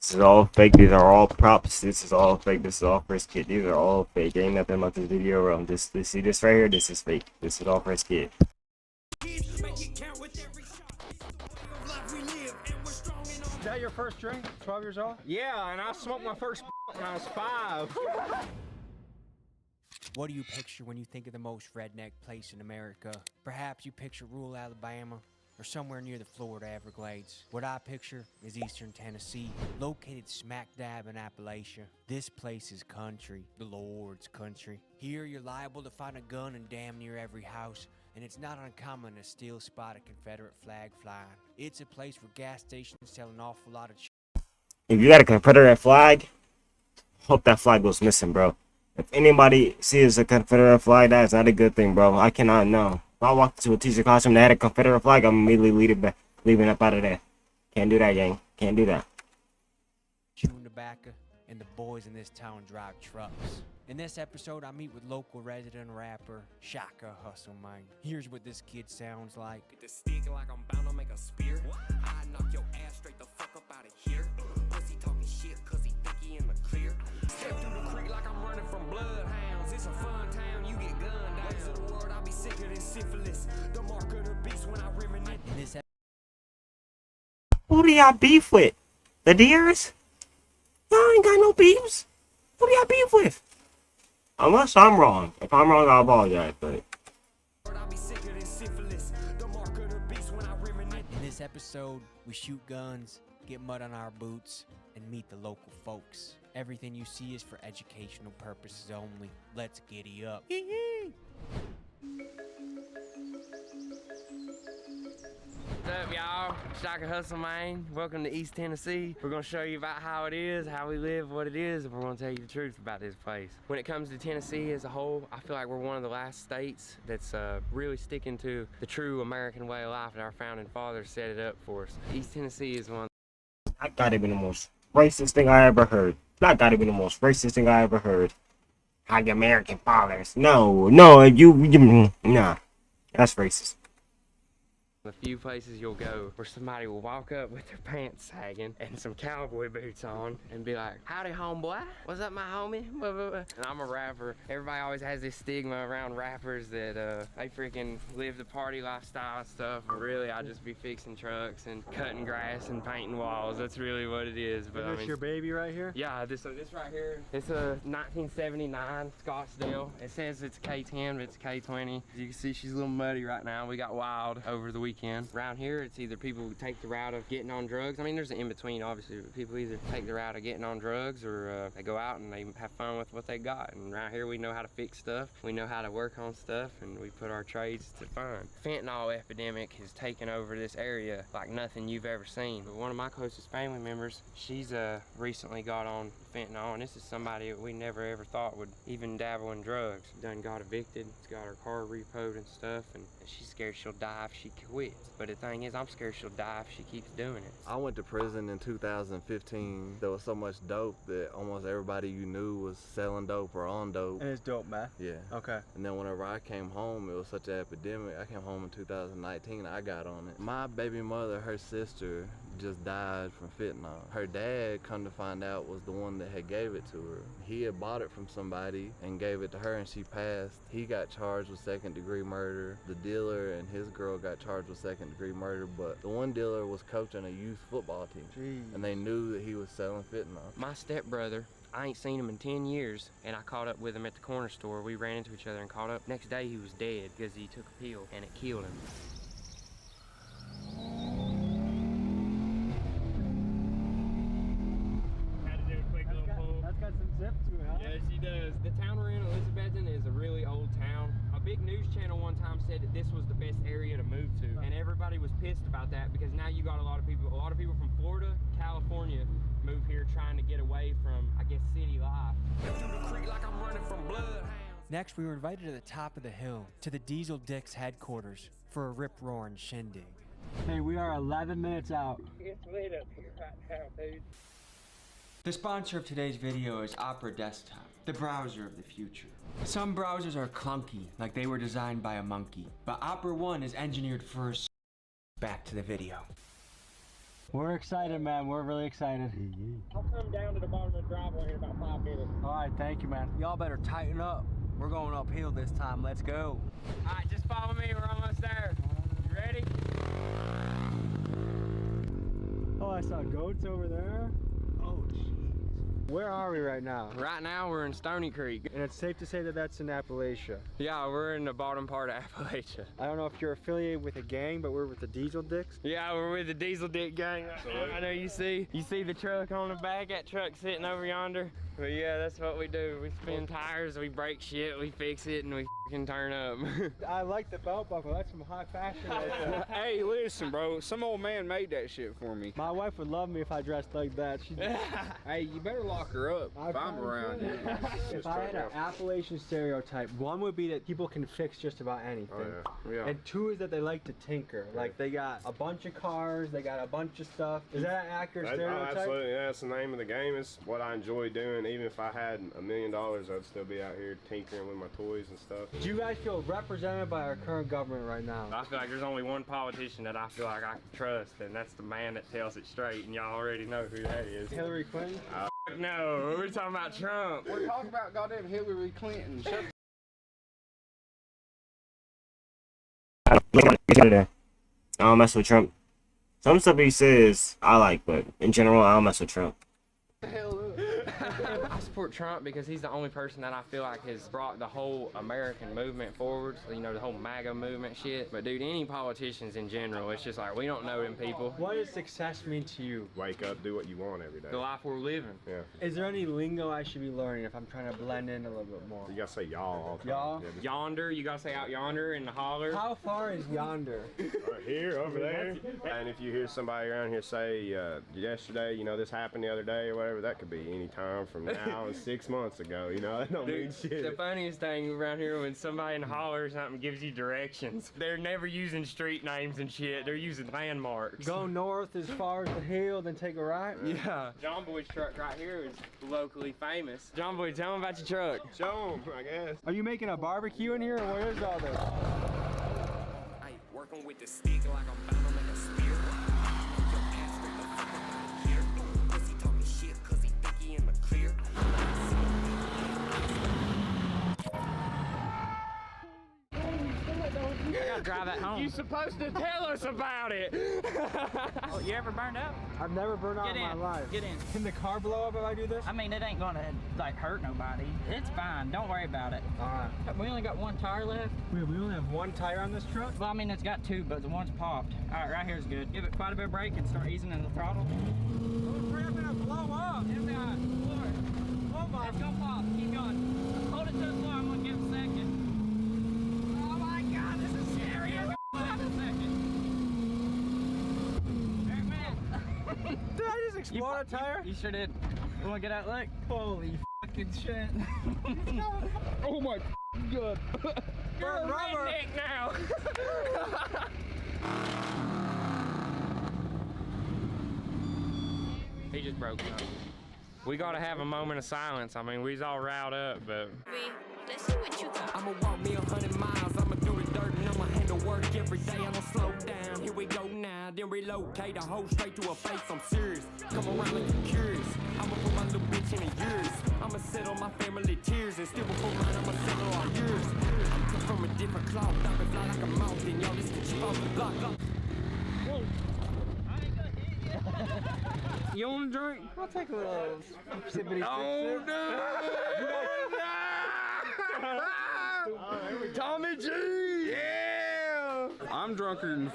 This is all fake. These are all props. This is all fake. This is all first kit. These are all fake. Ain't nothing about this video wrong. This see this right here. This is fake. This is all first kit. Is that your first drink? 12 years old? Yeah, and I smoked my first when I was 5. What do you picture when you think of the most redneck place in America? Perhaps you picture rural Alabama or somewhere near the Florida Everglades. What I picture is eastern Tennessee, located smack dab in Appalachia. This place is country, the Lord's country. Here you're liable to find a gun in damn near every house, and it's not uncommon to still spot a Confederate flag flying. It's a place where gas stations sell an awful lot of If you got a Confederate flag, hope that flag goes missing, bro. If anybody sees a Confederate flag, that is not a good thing, bro. I cannot know. If I walked into a teacher classroom that had a Confederate flag, I'm immediately leaving up out of there. Can't do that, gang. Can't do that. chewing tobacco, and the boys in this town drive trucks. In this episode, I meet with local resident rapper Shaka Hustle Man. Here's what this kid sounds like. Get the stick like I'm bound to make a spear. I knock your ass straight the fuck up out of here. Pussy talking shit cause he think he in the clear. Step through the creek like I'm running from bloodhounds. It's a fun town, you get gunned down. Ways of the world, I'll be sicker than syphilis. The mark of the beast when I reminisce. In this Who do y'all beef with? The deers? Y'all ain't got no beefs. Who do y'all beef with? Unless I'm wrong. If I'm wrong, I apologize, but... I'll be sicker than syphilis. The mark of the beast when I reminisce. In this episode, we shoot guns, get mud on our boots, and meet the local folks. Everything you see is for educational purposes only. Let's giddy up. What's up, y'all? Shaka Hustle Man. Welcome to East Tennessee. We're gonna show you about how it is, how we live, what it is, and we're gonna tell you the truth about this place. When it comes to Tennessee as a whole, I feel like we're one of the last states that's really sticking to the true American way of life that our founding fathers set it up for us. East Tennessee is one. That gotta be the most racist thing I ever heard. That gotta be the most racist thing I ever heard. How the American fathers. No, nah. That's racist. The few places you'll go where somebody will walk up with their pants sagging and some cowboy boots on and be like, "Howdy, homeboy. What's up, my homie?" And I'm a rapper. Everybody always has this stigma around rappers that they freaking live the party lifestyle and stuff. But really, I just be fixing trucks and cutting grass and painting walls. That's really what it is. But Is this your baby right here? yeah, this right here, it's a 1979 Scottsdale. It says it's K10, but it's K20. As you can see, she's a little muddy right now. We got wild over the weekend. Around here, it's either people who take the route of getting on drugs. I mean, there's an in-between, obviously. People either take the route of getting on drugs or they go out and they have fun with what they got. And around here, we know how to fix stuff. We know how to work on stuff, and we put our trades to fun. Fentanyl epidemic has taken over this area like nothing you've ever seen. But one of my closest family members, she's recently got on fentanyl, and this is somebody that we never ever thought would even dabble in drugs. Done got evicted, it's got her car repoed and stuff, and she's scared she'll die if she quits. But the thing is, I'm scared she'll die if she keeps doing it. I went to prison in 2015. There was so much dope that almost everybody you knew was selling dope or on dope. And it's dope, man. Yeah. Okay. And then whenever I came home, it was such an epidemic. I came home in 2019, I got on it. My baby mother, her sister, just died from fentanyl. Her dad, come to find out, was the one that had gave it to her. He had bought it from somebody and gave it to her, and she passed. He got charged with second-degree murder. The dealer and his girl got charged with second-degree murder, but the one dealer was coaching a youth football team. Jeez. And they knew that he was selling fentanyl. My stepbrother, I ain't seen him in 10 years, and I caught up with him at the corner store. We ran into each other and caught up. Next day, he was dead because he took a pill, and it killed him. That's got some zip to it, huh? Yeah, she does. The town we're in, Elizabethton, is a really old town. A big news channel one time said that this was the best area to move to, and everybody was pissed about that because now you got a lot of people from Florida, California, move here trying to get away from, I guess, city life. Step through the creek like I'm running from bloodhounds. Next, we were invited to the top of the hill, to the Diesel Dicks headquarters, for a rip-roaring shindig. Hey, we are 11 minutes out. It's lit up here right now, dude. The sponsor of today's video is Opera Desktop, the browser of the future. Some browsers are clunky, like they were designed by a monkey, but Opera One is engineered for a Back to the video. We're excited, man. We're really excited. I'll come down to the bottom of the driveway in about 5 minutes. All right, thank you, man. Y'all better tighten up. We're going uphill this time. Let's go. All right, just follow me. We're almost there. You ready? Oh, I saw goats over there. Oh, jeez. Where are we right now? Right now, we're in Stony Creek. And it's safe to say that that's in Appalachia. Yeah, we're in the bottom part of Appalachia. I don't know if you're affiliated with a gang, but we're with the Diesel Dicks. Yeah, we're with the Diesel Dick gang. I know you see the truck on the back. That truck sitting over yonder. But yeah, that's what we do. We spin tires, we break shit, we fix it, and we can turn up. I like the belt buckle. That's some high fashion right there. Hey, listen, bro. Some old man made that shit for me. My wife would love me if I dressed like that. Hey, you better lock her up if I'm around you. If I had an Appalachian stereotype, one would be that people can fix just about anything. Oh, yeah. And two is that they like to tinker. Like they got a bunch of cars, they got a bunch of stuff. Is that an accurate stereotype? Absolutely, yeah, that's the name of the game. It's what I enjoy doing. Even if I had $1 million, I'd still be out here tinkering with my toys and stuff. Do you guys feel represented by our current government right now? I feel like there's only one politician that I feel like I can trust, and that's the man that tells it straight, and y'all already know who that is. Hillary Clinton? No, we're talking about Trump. We're talking about goddamn Hillary Clinton. Shut I don't mess with Trump. Some stuff he says I like, but in general, I don't mess with Trump. the hell up. I support Trump because he's the only person that I feel like has brought the whole American movement forward. You know, the whole MAGA movement shit. But dude, any politicians in general, it's just like, we don't know them people. What does success mean to you? Wake up, do what you want every day. The life we're living. Yeah. Is there any lingo I should be learning if I'm trying to blend in a little bit more? You gotta say y'all all the time. Y'all? Yeah, just Yonder, you gotta say out yonder in the holler. How far is yonder? right here, over there. And if you hear somebody around here say, yesterday, you know, this happened the other day or whatever, that could be any time from now and 6 months ago, you know, that don't mean Dude, shit. the funniest thing around here when somebody in the holler or something gives you directions, they're never using street names and shit, they're using landmarks. Go north as far as the hill, then take a right? Yeah. John Boy's truck right here is locally famous. John Boy, tell him about your truck. Show 'em, I guess. Are you making a barbecue in here, or what is all this? Ay, working with the stick like I'm bound to make a spear. Your ass straight the fuck up out of here. Pussy talking shit 'cause he think he in the clear. I gotta drive that home. You're supposed to tell us about it. You ever burned out? I've never burned out Get in my in. life. Get in. Can the car blow up if I do this? I mean, it ain't gonna like hurt nobody. It's fine. Don't worry about it. Alright. We only got one tire left. We only have one tire on this truck? Well, I mean, it's got two, but the one's popped. All right, right here's good. Give it quite a bit of brake and start easing in the throttle. We're gonna blow up. Oh my. It's gonna pop. Keep going. Hold it to the floor. I'm gonna give it a second. Oh my God, this is scary. I'm gonna have a second. There, man. Did I just explode a tire? You sure did. You wanna get out, look? Holy fucking shit. Oh my god. You're a rubber. redneck now. He just broke up. We gotta have a moment of silence. I mean, we's all riled up, but Let's see what you got. I'ma walk me 100 miles, I'ma do the dirt and I'ma handle work every day. I don't slow down, here we go now, then relocate a hoe straight to her face. I'm serious, come around like you're curious. I'ma put my little bitch in the years. I'ma settle my family tears and still before mine, I'ma settle all yours. I'm cut from a different cloth, I can fly like a mountain, y'all. This could chip off the block. You want a drink? I'll take a little sippity Oh, sip. no! Tommy G! Yeah! I'm drunker than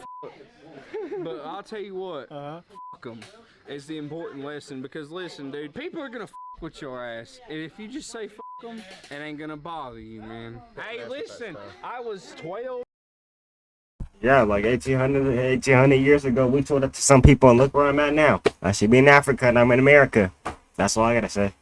but I'll tell you what, fuck them. It's the important lesson because listen, dude, people are gonna with your ass, and if you just say fuck them, it ain't gonna bother you, man. Hey, listen, I was 12. Yeah, like 1800 years ago, we told it to some people, and look where I'm at now. I should be in Africa, and I'm in America. That's all I gotta say.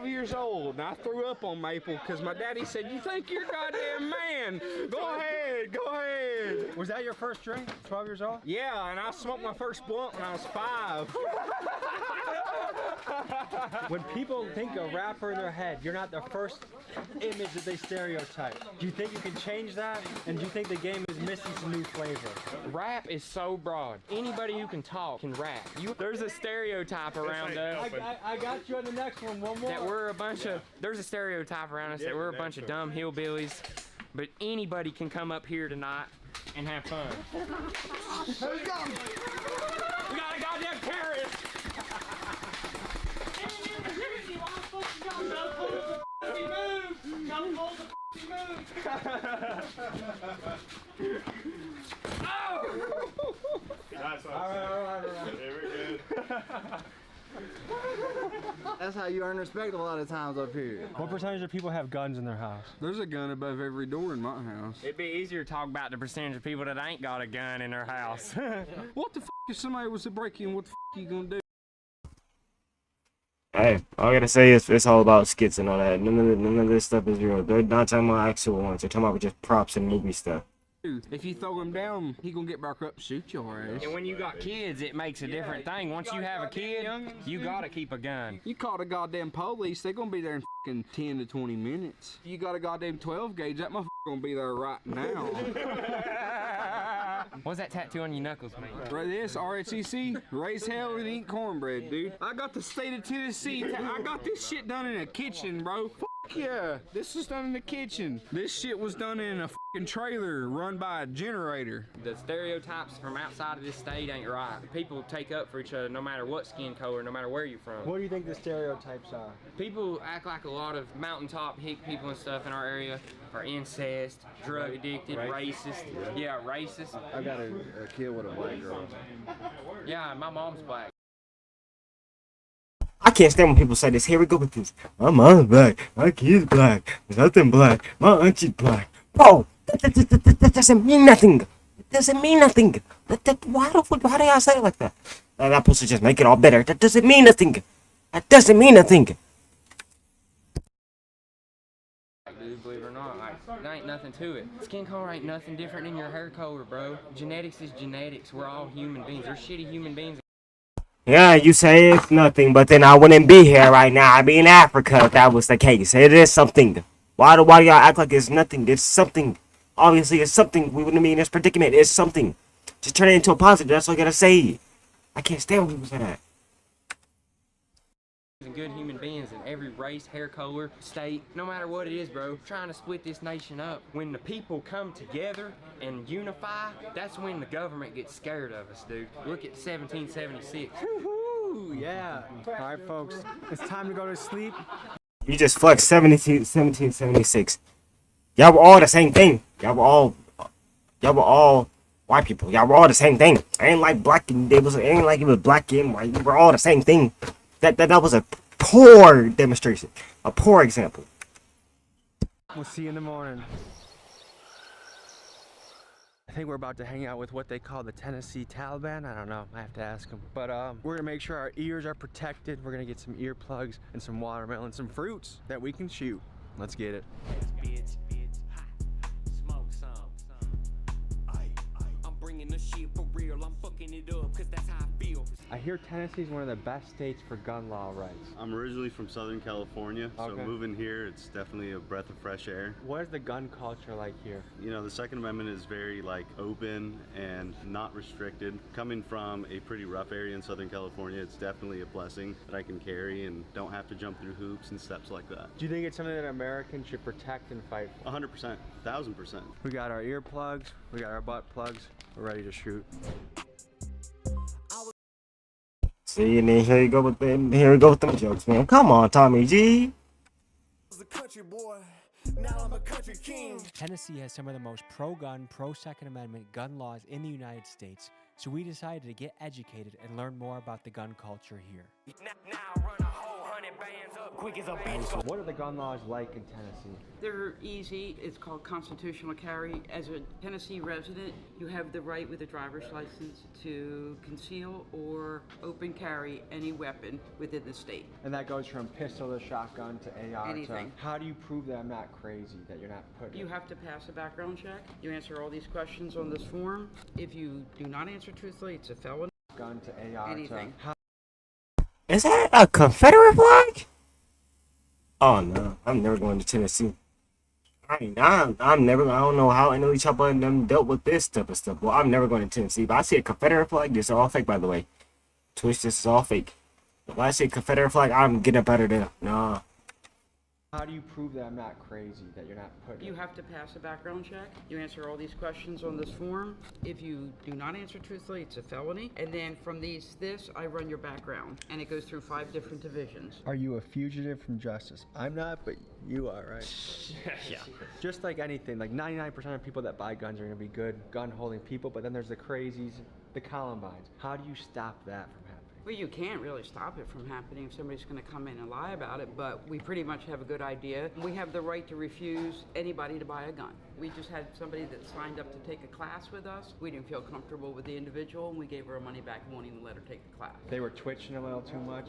Years old, and I threw up on Maple because my daddy said, "You think you're a goddamn man? Go ahead, go ahead." Was that your first drink? 12 years old? Yeah, and I smoked my first blunt when I was 5. When people think of rapper in their head, you're not the first image that they stereotype. Do you think you can change that? And do you think the game is missing some new flavor? Rap is so broad. Anybody who can talk can rap. There's a stereotype around us I got you on the next one. One more. that we're a bunch of. There's a stereotype around us that we're a bunch of dumb hillbillies. But anybody can come up here tonight and have fun. We got a goddamn carrot. All right. Very good. That's how you earn respect a lot of times up here. What percentage of people have guns in their house? There's a gun above every door in my house. It'd be easier to talk about the percentage of people that ain't got a gun in their house. What the f if somebody was to break in? What the f you gonna do? Hey, all I gotta say is it's all about skits and all that. None of this stuff is real. They're not talking about actual ones. They're talking about just props and movie stuff. If you throw him down, he gonna get back up and shoot your ass. And when you got kids, it makes a different thing. Once you have a kid, you gotta keep a gun. You call the goddamn police, they gonna be there in f***ing 10 to 20 minutes. You got a goddamn 12 gauge, that motherfucker gonna be there right now. What's that tattoo on your knuckles, man? Right, this RHEC, raise hell and eat cornbread, dude. I got the state of Tennessee. I got this shit done in a kitchen, bro. Fuck yeah, this was done in the kitchen. This shit was done in a fucking trailer run by a generator. The stereotypes from outside of this state ain't right. People take up for each other no matter what skin color, no matter where you're from. What do you think the stereotypes are? People act like a lot of mountaintop hick people and stuff in our area are incest, drug addicted, racist. Yeah, racist. I got a kid with a black girl. Yeah, my mom's black. I can't stand when people say this. Here we go with this. My mom's black. My kid's black. There's nothing black. My auntie's black. Bro, that doesn't mean nothing. It doesn't mean nothing. Why do y'all say it like that? That supposed to just make it all better. That doesn't mean nothing. That doesn't mean nothing. Dude, believe it or not, like, there ain't nothing to it. Skin color ain't nothing different than your hair color, bro. Genetics is genetics. We're all human beings. There's shitty human beings. Yeah, you say it's nothing, but then I wouldn't be here right now. I'd be in Africa if that was the case. It is something. Why do y'all act like it's nothing? It's something. Obviously, it's something. We wouldn't be in this predicament. It's something. Just turn it into a positive. That's all I gotta say. I can't stand when people say that. And good human beings in every race, hair color, state, no matter what it is, bro. Trying to split this nation up. When the people come together and unify, that's when the government gets scared of us, dude. Look at 1776. Woohoo! Yeah. All right, folks. It's time to go to sleep. You just flexed 1776. Y'all were all the same thing. Y'all were all white people. Y'all were all the same thing. I ain't like black and it ain't like it was black and white. We were all the same thing. That was a poor demonstration. A poor example. We'll see you in the morning. I think we're about to hang out with what they call the Tennessee Taliban. I don't know. I have to ask them. But we're gonna make sure our ears are protected. We're gonna get some earplugs and some watermelon, some fruits that we can shoot. Let's get it. Smoke some. I'm bringing the shit for real. I'm fucking it up, cause that's how I feel. I hear Tennessee is one of the best states for gun law rights. I'm originally from Southern California, so Okay. moving here, it's definitely a breath of fresh air. What is the gun culture like here? You know, the Second Amendment is very open and not restricted. Coming from a pretty rough area in Southern California, it's definitely a blessing that I can carry and don't have to jump through hoops and steps like that. Do you think it's something that Americans should protect and fight for? 100%, 1000%. We got our earplugs, we got our butt plugs, we're ready to shoot. See, and then here you go with them jokes, man. Come on, Tommy G. Tennessee has some of the most pro-gun, pro-Second Amendment gun laws in the United States, so we decided to get educated and learn more about the gun culture here. Now run a whole 100 bands up quick as a bitch. What are the gun laws like in Tennessee? They're easy. It's called constitutional carry. As a Tennessee resident, you have the right with a driver's license to conceal or open carry any weapon within the state. And that goes from pistol to shotgun to AR Anything. to... How do you prove that I'm not crazy, that you're not putting... You have to pass a background check. You answer all these questions on this form. If you do not answer truthfully, it's a felony. Gun to AR Anything. to... Is that a Confederate flag? Oh no, I'm never going to Tennessee. I'm never. I don't know how any of Chopper and them dealt with this type of stuff. Well, I'm never going to Tennessee. But I see a Confederate flag. This is all fake, by the way. Twitch, this is all fake. If I see a Confederate flag, I'm getting up out of there. Nah. How do you prove that I'm not crazy, that you're not putting You have to pass a background check. You answer all these questions on this form. If you do not answer truthfully, it's a felony. And then from this, I run your background. And it goes through 5 different divisions. Are you a fugitive from justice? I'm not, but you are, right? Yeah. Just like anything, like 99% of people that buy guns are gonna be good gun-holding people, but then there's the crazies, the Columbines. How do you stop that from happening? Well, you can't really stop it from happening if somebody's going to come in and lie about it, but we pretty much have a good idea. We have the right to refuse anybody to buy a gun. We just had somebody that signed up to take a class with us. We didn't feel comfortable with the individual, and we gave her her money back and won't even let her take the class. They were twitching a little too much.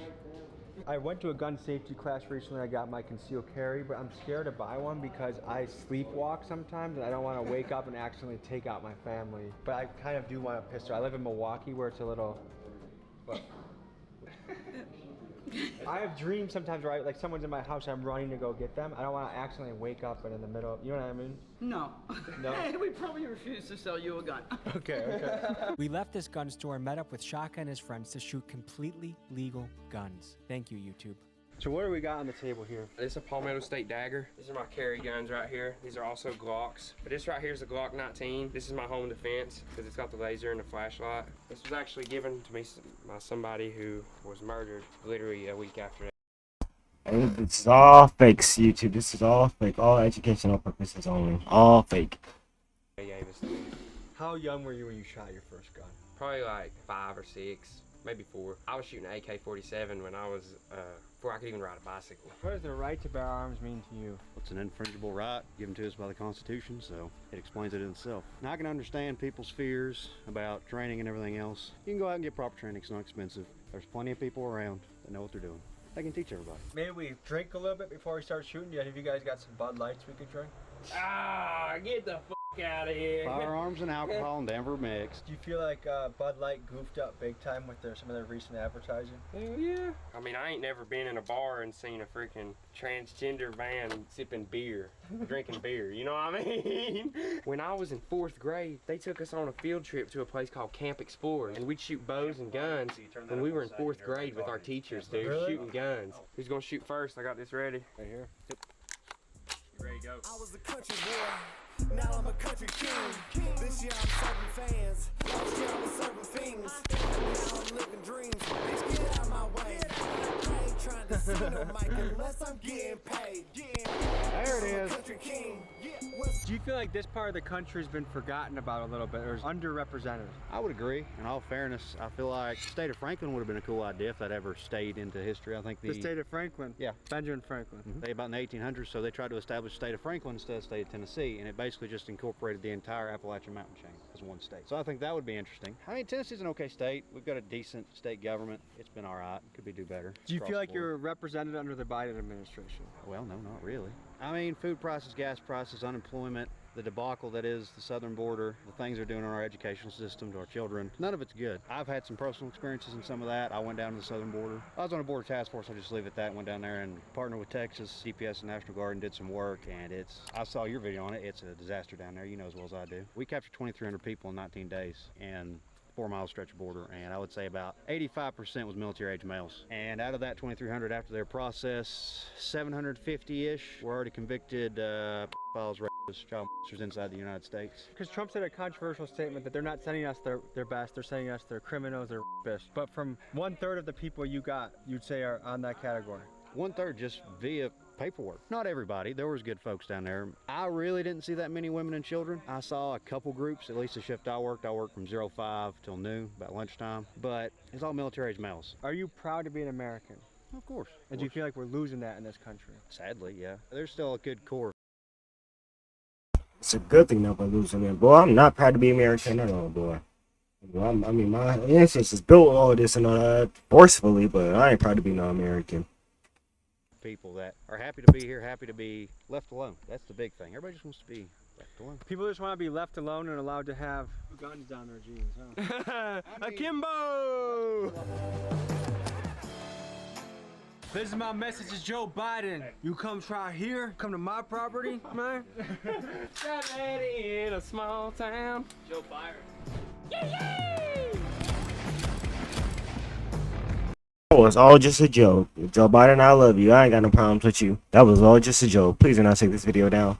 I went to a gun safety class recently. I got my concealed carry, but I'm scared to buy one because I sleepwalk sometimes, and I don't want to wake up and accidentally take out my family. But I kind of do want a pistol. I live in Milwaukee, where it's a little... But I have dreams sometimes, right? Like someone's in my house, I'm running to go get them. I don't want to accidentally wake up and in the middle of, you know what I mean? No. No? We probably refuse to sell you a gun. Okay. We left this gun store and met up with Shaka and his friends to shoot completely legal guns. Thank you, YouTube. So what do we got on the table here? This is a Palmetto State dagger. These are my carry guns right here. These are also Glocks. But this right here is a Glock 19. This is my home defense because it's got the laser and the flashlight. This was actually given to me by somebody who was murdered literally a week after that. And it's all fakes, YouTube. This is all fake. All educational purposes only. All fake. They gave us to me. How young were you when you shot your first gun? Probably like 5 or 6, maybe 4. I was shooting AK-47 when I was, before I could even ride a bicycle. What does the right to bear arms mean to you? It's an infringible right given to us by the Constitution, so it explains it in itself. Now, I can understand people's fears about training and everything else. You can go out and get proper training. It's not expensive. There's plenty of people around that know what they're doing. They can teach everybody. Maybe we drink a little bit before we start shooting. Yeah, have you guys got some Bud Lights we could drink? Ah, get the fuck out of here. Firearms and alcohol and Denver mixed. Do you feel like Bud Light goofed up big time with some of their recent advertising? Hell yeah. I mean, I ain't never been in a bar and seen a freaking transgender man sipping beer, drinking beer, you know what I mean? When I was in 4th grade, they took us on a field trip to a place called Camp Explorer, and we'd shoot bows and guns when we were in 4th grade with our teachers, dude, shooting guns. Who's gonna shoot first? I got this ready. Right here. Yep. You ready to go? I was a country boy, now I'm a country king. This year I'm serving fans, last year I was serving fiends. Now I'm living dreams, bitch get out my way. I ain't trying to see no mic unless I'm getting paid. There it is. Country king. Do you feel like this part of the country has been forgotten about a little bit, or is underrepresented? I would agree. In all fairness, I feel like the state of Franklin would have been a cool idea if that ever stayed into history. I think The state of Franklin? Yeah. Benjamin Franklin. They about in the 1800s, so they tried to establish the state of Franklin instead of the state of Tennessee, and it basically just incorporated the entire Appalachian mountain chain as one state. So I think that would be interesting. I mean, Tennessee's an okay state. We've got a decent state government. It's been all right. Could be do better. Do you across feel like the board. you're represented under the Biden administration? Well, no, not really. I mean, food prices, gas prices, unemployment, the debacle that is the southern border, the things they're doing in our educational system to our children, none of it's good. I've had some personal experiences in some of that. I went down to the southern border. I was on a border task force, I'll just leave it at that. Went down there and partnered with Texas, CPS and National Guard and did some work, and I saw your video on it. It's a disaster down there, you know as well as I do. We captured 2,300 people in 19 days, and 4-mile stretch of border, and I would say about 85% was military-age males. And out of that 2,300 after their process, 750-ish were already convicted pedophiles, rapists, child molesters inside the United States. Because Trump said a controversial statement that they're not sending us their best, they're sending us their criminals, their rapists. But from 1/3 of the people you got, you'd say are on that category. 1/3 just via paperwork. Not everybody. There was good folks down there. I really didn't see that many women and children. I saw a couple groups, at least the shift I worked from 05 till noon, about lunchtime, but it's all military-age males. Are you proud to be an American? Of course. And do you feel like we're losing that in this country? Sadly, yeah. There's still a good core. It's a good thing that we're losing it. Boy, I'm not proud to be American at all, boy. I mean, my ancestors built all this and all that forcefully, but I ain't proud to be no American. People that are happy to be here, happy to be left alone. That's the big thing. Everybody just wants to be left alone. People just want to be left alone and allowed to have guns down their jeans, huh? Akimbo! This is my message to Joe Biden. You come try here, come to my property, man. That lady in a small town. Joe Byron. Oh, it's all just a joke. Joe Biden, I love you. I ain't got no problems with you. That was all just a joke. Please do not take this video down.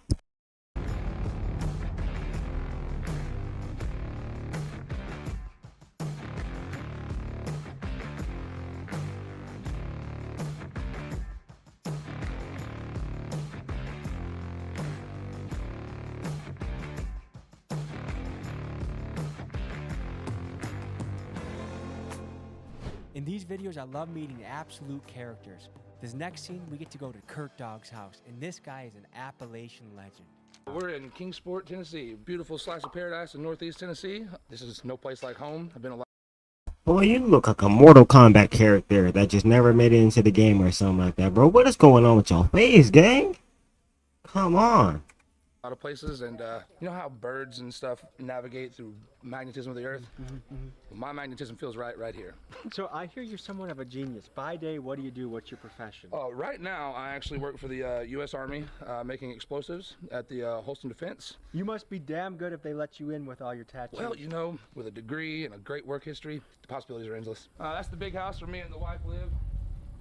In these videos, I love meeting absolute characters. This next scene, we get to go to Kurt Dog's house, and this guy is an Appalachian legend. We're in Kingsport, Tennessee. Beautiful slice of paradise in Northeast Tennessee. This is no place like home. I've been a lot. Boy, you look like a Mortal Kombat character that just never made it into the game or something like that, bro. What is going on with your face, gang? Come on. A lot of places, and you know how birds and stuff navigate through magnetism of the earth? Well, my magnetism feels right here. So I hear you're somewhat of a genius. By day, what do you do? What's your profession? Right now, I actually work for the U.S. Army, making explosives at the Holston Defense. You must be damn good if they let you in with all your tattoos. Well, you know, with a degree and a great work history, the possibilities are endless. That's the big house where me and the wife live,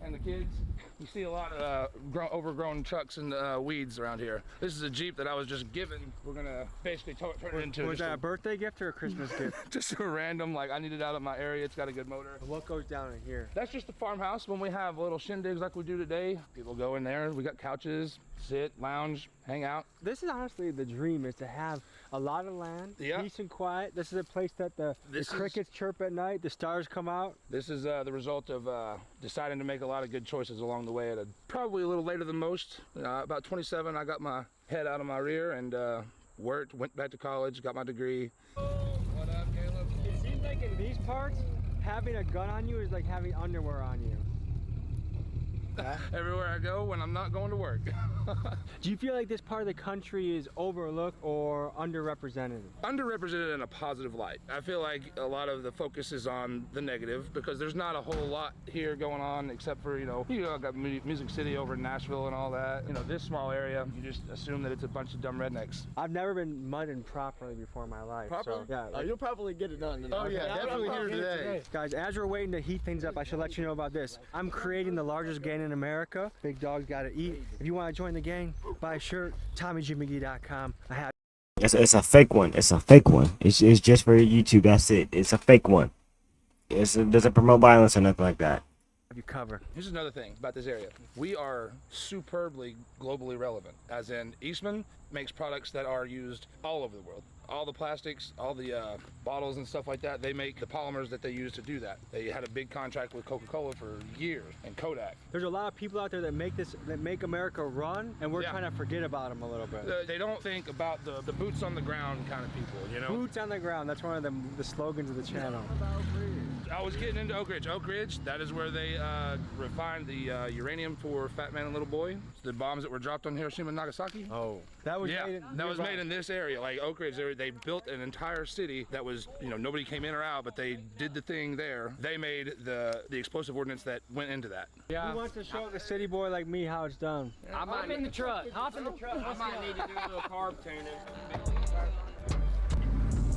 and the kids. You see a lot of overgrown trucks and weeds around here. This is a Jeep that I was just given. We're gonna basically turn it into. Was that a birthday gift or a Christmas gift? Just a random, like I need it out of my area. It's got a good motor. What goes down in here? That's just the farmhouse. When we have little shindigs like we do today, people go in there. We got couches, sit, lounge, hang out. This is honestly the dream, is to have a lot of land, peace and quiet. This is a place that the crickets chirp at night, the stars come out. This is the result of deciding to make a lot of good choices along the way at probably a little later than most. About 27, I got my head out of my rear and worked, went back to college, got my degree. What up, Caleb? It seems like in these parts, having a gun on you is like having underwear on you. Everywhere I go when I'm not going to work. Do you feel like this part of the country is overlooked or underrepresented? Underrepresented in a positive light. I feel like a lot of the focus is on the negative because there's not a whole lot here going on except for, you know, got Music City over in Nashville and all that. You know, this small area, you just assume that it's a bunch of dumb rednecks. I've never been mudded properly before in my life. Properly? So, yeah. You'll probably get it done today. Oh yeah, definitely here today. Guys, as we're waiting to heat things up, I should let you know about this. I'm creating the largest gang in America. Big dogs gotta eat. If you want to join the gang, buy a shirt, TommyGMcGee.com. I have. It's a fake one. It's a fake one. It's just for YouTube. That's it. It's a fake one. It doesn't promote violence or nothing like that. You cover. Here's another thing about this area. We are superbly globally relevant, as in Eastman makes products that are used all over the world. All the plastics, all the bottles and stuff like that, they make the polymers that they use to do that. They had a big contract with Coca-Cola for years, and Kodak. There's a lot of people out there that make America run, and we're trying to forget about them a little bit. They don't think about the boots on the ground kind of people, you know? Boots on the ground, that's one of the slogans of the channel. I was getting into Oak Ridge. Oak Ridge, that is where they refined the uranium for Fat Man and Little Boy. The bombs that were dropped on Hiroshima and Nagasaki. Oh. That was made in this area, like Oak Ridge. They built an entire city that was, you know, nobody came in or out, but they did the thing there. They made the explosive ordnance that went into that. Yeah. Who wants to show the city boy like me how it's done? Hop in the truck. Hop in the truck. I might need to do a little carb tuning.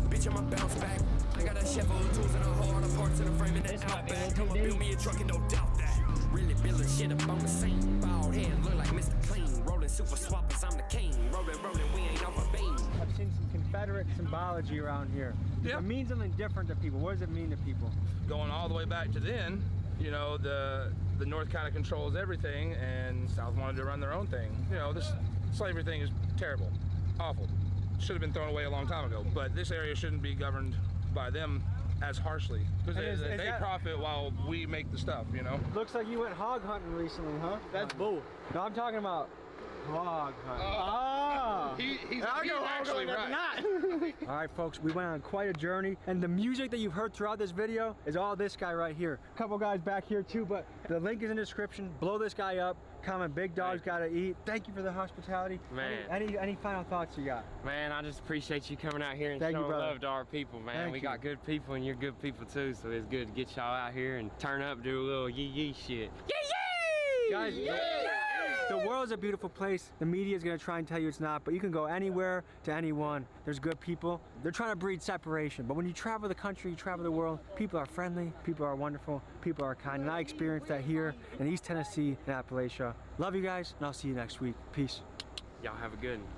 Bitch, I'ma bounce back. I got a chef full of tools and a whole lot of parts in the frame and the outback. I'ma build me a truck and no doubt that. Really building shit up on the scene. Bald head, look like Mr. Clean. Rolling super swappers, I'm the king. Rolling, we ain't off a beam. I've seen some Confederate symbology around here. It means something different to people. What does it mean to people? Going all the way back to then, you know, the North kind of controls everything, and South wanted to run their own thing. You know, this slavery thing is terrible, awful. Should have been thrown away a long time ago, but this area shouldn't be governed by them as harshly because they profit while we make the stuff, you know. Looks like you went hog hunting recently, huh? That's bull. No, I'm talking about hog hunting. He's actually right. All right, folks, we went on quite a journey, and the music that you've heard throughout this video is all this guy right here. A couple guys back here too, but the link is in the description. Blow this guy up. Comment, big dogs gotta eat. Thank you for the hospitality. Man. Any final thoughts you got? Man, I just appreciate you coming out here and showing love to our people, man. We got good people and you're good people too, so it's good to get y'all out here and turn up, do a little yee-yee shit. Yee-yee! Guys, the world's a beautiful place. The media is gonna try and tell you it's not, but you can go anywhere to anyone. There's good people. They're trying to breed separation, but when you travel the country, you travel the world, people are friendly, people are wonderful, people are kind, and I experienced that here in East Tennessee and Appalachia. Love you guys, and I'll see you next week. Peace. Y'all have a good one.